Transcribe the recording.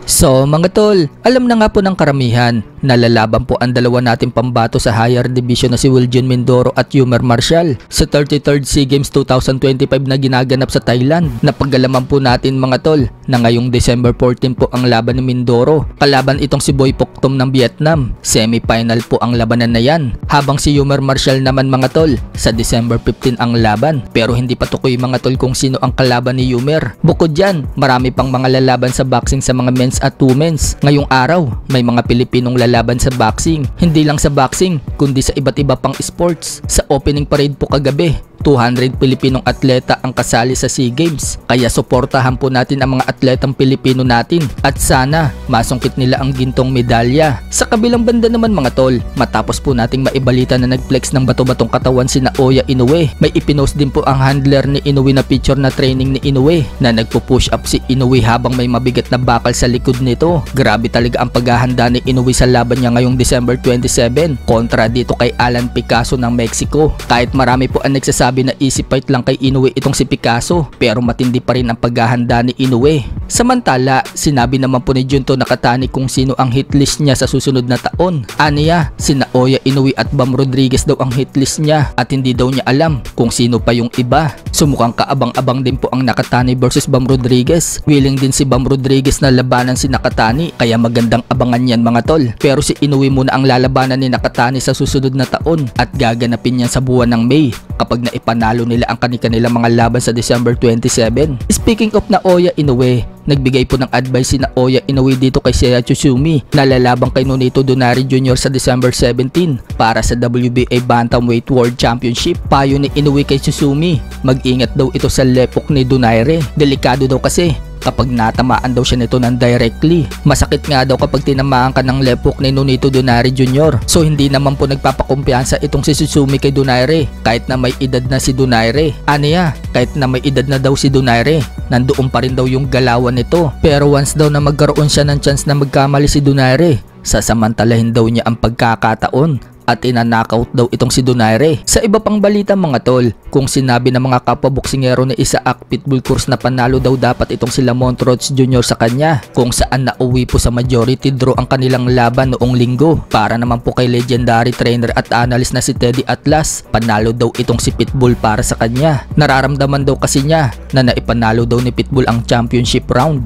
So mga tol, alam na nga po ng karamihan, nalalaban po ang dalawa nating pambato sa higher division na si Wiljon Mindoro at Ymer Marcial sa 33rd SEA Games 2025 na ginaganap sa Thailand. Napagalaman po natin mga tol na ngayong December 14 po ang laban ni Mindoro. Kalaban itong si Boy Poktom ng Vietnam. Semi-final po ang labanan na yan. Habang si Ymer Marcial naman mga tol, sa December 15 ang laban. Pero hindi pa tukoy mga tol kung sino ang kalaban ni Ymer. Bukod dyan, marami pang mga lalaban sa boxing sa mga men's at women's. Ngayong araw, may mga Pilipinong lalaban sa boxing. Hindi lang sa boxing, kundi sa iba't iba pang sports. Sa opening parade po kagabi, 200 Pilipinong atleta ang kasali sa SEA Games. Kaya suportahan po natin ang mga atletang Pilipino natin at sana masungkit nila ang gintong medalya. Sa kabilang banda naman mga tol, matapos po nating maibalita na nagflex ng bato-batong katawan si Naoya Inoue, may ipinost din po ang handler ni Inoue na picture na training ni Inoue na nagpo-push up si Inoue habang may mabigat na bakal sa likod nito. Grabe talaga ang paghahanda ni Inoue sa laban niya ngayong December 27 kontra dito kay Alan Picasso ng Mexico. Kahit marami po ang nagsasabi na easy fight lang kay Inoue itong si Picasso, pero matindi pa rin ang paghahanda ni Inoue. Samantala, sinabi naman po ni Junto Nakatani kung sino ang hitlist niya sa susunod na taon. Aniya, si Naoya Inoue at Bam Rodriguez daw ang hitlist niya at hindi daw niya alam kung sino pa yung iba. Sumukhang kaabang-abang din po ang Nakatani versus Bam Rodriguez. Willing din si Bam Rodriguez na labanan si Nakatani, kaya magandang abangan yan mga tol. Pero si Inoue muna ang lalabanan ni Nakatani sa susunod na taon at gaganapin yan sa buwan ng May kapag naipanalo nila ang kanilang mga laban sa December 27. Speaking of Naoya Inoue, nagbigay po ng advice si Naoya Inoue dito kay Seiya Tsusumi na lalabang kay Nonito Donaire Jr. sa December 17 para sa WBA Bantamweight World Championship. Payo ni Inoue kay Tsusumi, mag-ingat daw ito sa lepok ni Donaire. Delikado daw kasi kapag natamaan daw siya nito ng directly. Masakit nga daw kapag tinamaan ka ng lepok ni Nonito Donaire Jr. So hindi naman po nagpapakumpiyansa itong si Tsusumi kay Donaire kahit na may edad na si Donaire. Aniya, kahit na may edad na daw si Donaire, nandoon pa rin daw yung galawan nito. Pero once daw na magkaroon siya ng chance na magkamali si Donaire, sasamantalahin daw niya ang pagkakataon at inanakaut daw itong si Donaire. Sa iba pang balita mga tol, kung sinabi ng mga kapwa-boksingero ni Isaac Pitbull Cruz na panalo daw dapat itong si Lamont Rhodes Jr. sa kanya, kung saan nauwi po sa majority draw ang kanilang laban noong linggo. Para naman po kay legendary trainer at analyst na si Teddy Atlas, panalo daw itong si Pitbull para sa kanya. Nararamdaman daw kasi niya na naipanalo daw ni Pitbull ang championship round.